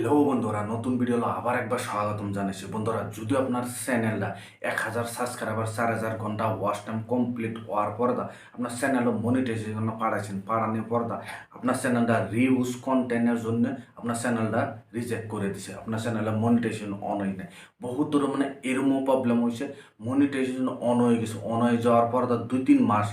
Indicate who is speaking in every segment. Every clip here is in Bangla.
Speaker 1: হ্যালো বন্ধুরা, নতুন ভিডিও আবার একবার স্বাগতম জানাচ্ছি। বন্ধুরা, যদি আপনার চ্যানেলটা 1000 সাবস্ক্রাইবার 4000 ঘন্টা ওয়াচ টাইম কমপ্লিট হওয়ার পর আপনার চ্যানেলও মনিটাইজেশন পাড়ানোর পর আপনার চ্যানেলটা রিউজ কন্টেন্টের জন্য আপনার চ্যানেলটা রিজেক্ট করে দিছে, আপনার চ্যানেলে মনিটাইজেশন অন হয়ে নেয়। বহুত মানে এরকমও প্রবলেম হয়েছে, মনিটাইজেশন অন হয়ে গেছে। অন হয়ে যাওয়ার পর 2-3 মাস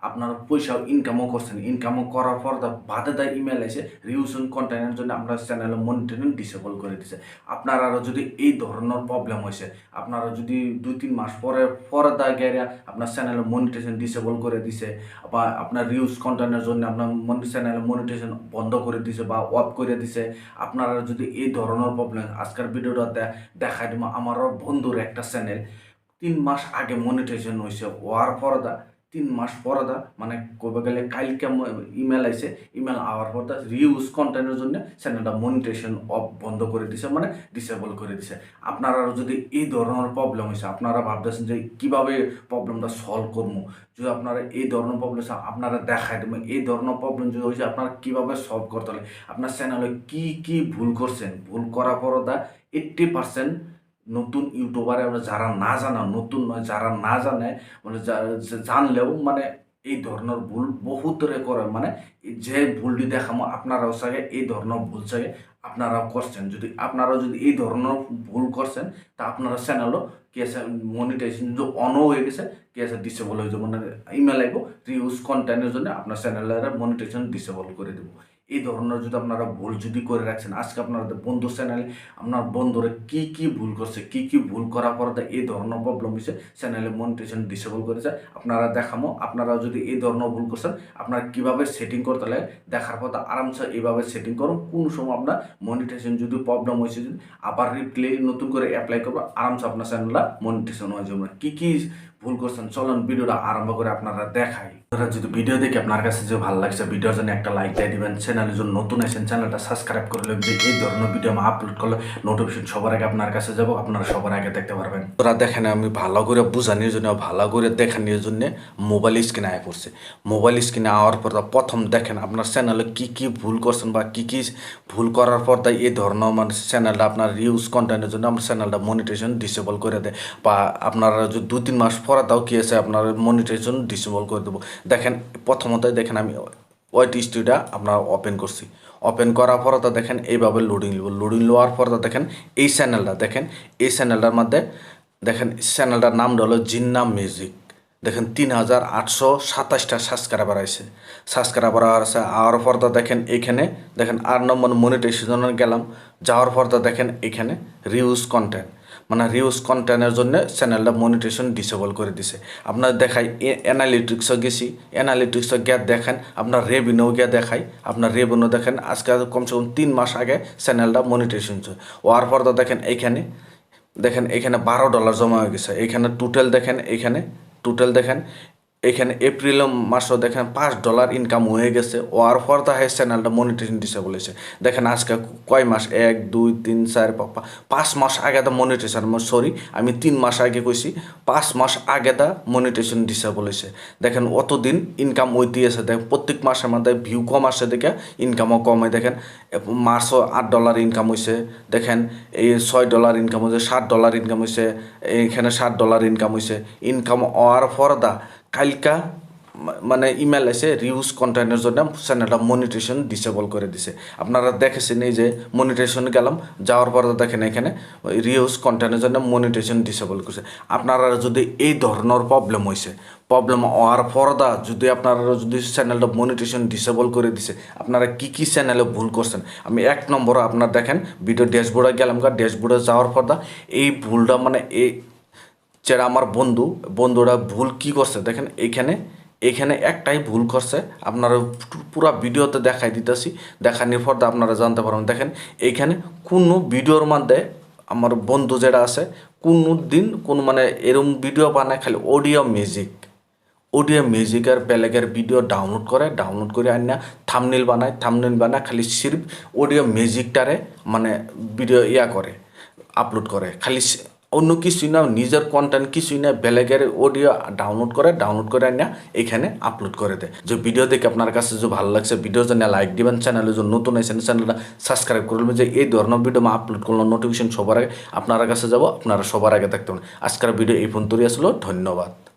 Speaker 1: আপনার পয়সাও ইনকামও করছেন, ইনকামও করার পর বাদে দেয় ইমেল এসে রিউশন কন্টেন্টের জন্য আপনার চ্যানেলে মনিটরিং ডিসেবল করে দিছে। আপনার আরও যদি এই ধরনের প্রবলেম হয়েছে, আপনারা যদি 2-3 মাস পরে দেয় গেলে আপনার চ্যানেলে মনিটেশন ডিসেবল করে দিছে, বা আপনার রিউজ কন্টেন্টের জন্য আপনার চ্যানেলে মনিটেশন বন্ধ করে দিছে বা অফ করে দিছে, আপনারা যদি এই ধরনের প্রবলেম আজকের ভিডিওটাতে দেখাই দেবো। আমারও বন্ধুর একটা চ্যানেল 3 মাস আগে মনিটাইজেশন হয়েছে, হওয়ার পর 3 মাস পরে মানে কবে গেলে কালকে ইমেল আইছে, ইমেল আওয়ার পর রিউজ কন্টেন্টের জন্য চ্যানেলটা মনিটাইজেশন অফ বন্ধ করে দিছে, মানে ডিসেবল করে দিছে। আপনারা যদি এই ধরনের প্রবলেম হয়েছে, আপনারা ভাবতেছেন যে কীভাবে প্রবলেমটা সলভ করবো, যদি আপনারা এই ধরনের প্রবলেম আপনারা দেখাই দেবেন। এই ধরনের প্রবলেম যদি হয়েছে আপনারা কীভাবে সলভ করতে হলে আপনার চ্যানেলে কি ভুল করছেন, ভুল করার পর 80% নতুন ইউটিউবারে যারা না জানা, নতুন নয়, যারা না জানে মানে জানলেও মানে এই ধরনের ভুল বহুতরে করে, মানে যে ভুলটি দেখামো আপনারাও চাগে এই ধরনের ভুল চাগে আপনারাও করছেন। আপনারাও যদি এই ধরনের ভুল করছেন তা আপনারা চ্যানেলও কি আছে মনিটাইজেশন যে অনও হয়ে গেছে, কি আছে ডিসেবল হয়ে যাবে, মানে ইমেল আইব রিউজ কন্টেন্টের জন্য আপনার চ্যানেলের মনিটাইজেশন ডিসেবল করে দেবো। এই ধরনের যদি আপনারা ভুল যদি করে রাখছেন, আজকে আপনাদের বন্ধুর চ্যানেলে আপনার বন্ধুরা কি ভুল করছে, কি ভুল করার পর এই ধরনের প্রবলেম হয়েছে, চ্যানেলে মনিটাইজেশন ডিসেবল করেছে, আপনারা দেখামো। আপনারা যদি এই ধরনের ভুল করছেন আপনারা কীভাবে সেটিং করতে লাগে দেখার পর আরামসে এইভাবে সেটিং করুন। কোন সময় আপনার মনিটাইজেশন যদি প্রবলেম হয়েছে, যদি আবার রিপ্লে নতুন করে অ্যাপ্লাই করবো, আরামসে আপনার চ্যানেলটা মনিটাইজেশন হয়ে যাবে। কি ভুল করছেন চলুন ভিডিওটা আরম্ভ করে আপনারা দেখাই। যদি ভিডিও দেখে আপনার কাছে যে ভালো লাগছে, ভিডিওর জন্য একটা লাইক দিয়ে দিবেন। চ্যানেলের জন্য নতুন আছেন, চ্যানেলটা সাবস্ক্রাইব করলে যে এই ধরনের ভিডিও আমি আপলোড করলে নোটিফিকেশন সবার আগে আপনার কাছে যাব, আপনারা সবার আগে দেখতে পারবেন। তোরা দেখেন আমি ভালো করে বোঝানোর জন্য, ভালো করে দেখানোর জন্য মোবাইল স্ক্রিনে আয় পড়ছে। মোবাইল স্ক্রিনে আওয়ার পর প্রথম দেখেন আপনার চ্যানেলে কি ভুল করছেন বা কি ভুল করার পর এই ধরনের মানে চ্যানেলটা আপনার রিউজ কন্টেন্টের জন্য আমার চ্যানেলটা মনিটাইজেশন ডিসেবল করে দেয়, বা আপনারা যদি 2-3 মাস পরে তাও কি আছে আপনার মনিটাইজেশন ডিসেবল করে দেবো। দেখেন প্রথমতই দেখেন আমি ওয়াইট স্টুডিওটা আপনার ওপেন করছি, ওপেন করার পর দেখেন এইভাবে লোডিং লওয়ার পর দেখেন এই চ্যানেলটা, দেখেন এই চ্যানেলটার মধ্যে দেখেন চ্যানেলটার নামটা হলো জিন্না মিউজিক। দেখেন 3827টা সাবস্ক্রাইবার আছে, সাবস্ক্রাইবার আছে। আর পর দেখেন এখানে দেখেন 8 নম্বর মনিটাইজেশনে গেলাম, যাওয়ার পর দেখেন এখানে রিউজ কন্টেন্ট, মানে রিউজ কন্টেন্টের জন্য চ্যানেলটা মনিটাইজেশন ডিসেবল করে দিছে। আপনার দেখাই অ্যানালিটিক্সও গেছি, অ্যানালিটিক্সও গিয়ে দেখেন আপনার রেভিনিউ গিয়ে দেখাই, আপনার রেভিনিউ দেখেন আজকে কমসে কম 3 মাস আগে চ্যানেলটা মনিটাইজেশন হওয়ার পর দেখেন এইখানে দেখেন এখানে $12 জমা হয়ে গেছে। এখানে টোটাল দেখেন, এখানে এপ্রিল মাসও দেখেন $5 ইনকাম হয়ে গেছে। ওয়ার পর চ্যানেলটা মনিটাইজেশন ডিসেবল হয়েছে। দেখেন আজকে কয় মাস, 1 2 3 4 5 মাস আগে মনিটাইজেশন, সরি আমি 3 মাস আগে কইছি, 5 মাস আগে মনিটাইজেশন ডিসেবল হয়েছে। দেখেন অতদিন ইনকাম হইতে আছে, দেখেন প্রত্যেক মাসের মধ্যে ভিউ কম আসে, দেখে ইনকামও কম হয়। দেখেন মার্চও $8 ইনকাম হয়েছে, দেখেন এই $6 ইনকাম হয়েছে, $7 ইনকাম হয়েছে, এইখানে $7 ইনকাম হয়েছে। ইনকাম হওয়ার পর কালকা মানে ইমেল এসে রিউজ কন্টেন্টের জন্য চ্যানেলটা মনিটাইজেশন ডিসেবল করে দিছে। আপনারা দেখেছেন এই যে মনিটাইজেশন গেলাম, যাওয়ার পর দেখেন এখানে রিউজ কন্টেন্টের জন্য মনিটাইজেশন ডিসেবল করছে। আপনারা যদি এই ধরনের প্রবলেম হয়েছে, প্রবলেম হওয়ার পর যদি আপনারা যদি চ্যানেলটা মনিটাইজেশন ডিসেবল করে দিছে, আপনারা কি চ্যানেলে ভুল করছেন আমি 1 নম্বর আপনার দেখেন ভিডিও ড্যাশবোর্ডে গেলাম, ড্যাশবোর্ডে যাওয়ার পর এই ভুলটা মানে এই যারা আমার বন্ধুরা ভুল কি করছে দেখেন, এখানে একটাই ভুল করছে। আপনারা পুরো ভিডিওতে দেখাই দিতেছি, দেখানোর পর আপনারা জানতে পারবেন। দেখেন এইখানে কোনো ভিডিওর মধ্যে আমার বন্ধু যেটা আছে কোনো মানে এরকম ভিডিও বানায় খালি অডিও মিউজিকের বেলেগের ভিডিও ডাউনলোড করে আনিয়া থাম্বনেল বানায় খালি সির্ফ অডিও মিউজিকটারে মানে ভিডিও করে আপলোড করে, খালি অন্য কিছুই না, নিজের কন্টেন্ট কিছুই না, বেলেগের অডিও ডাউনলোড করে আনিয়া এখানে আপলোড করে দেয়। যে ভিডিও দেখে আপনার কাছে যে ভালো লাগছে, ভিডিও জন্য লাইক দিবেন, চ্যানেলে যে নতুন আছেন চ্যানেলটা সাবস্ক্রাইব করবেন, যে এই ধরনের ভিডিও আপলোড করলাম নোটিফিকেশন সবার আগে আপনার কাছে যাব, আপনারা সবার আগে দেখতে পাবেন। আজকের ভিডিও এই পর্যন্তই আসলো, ধন্যবাদ।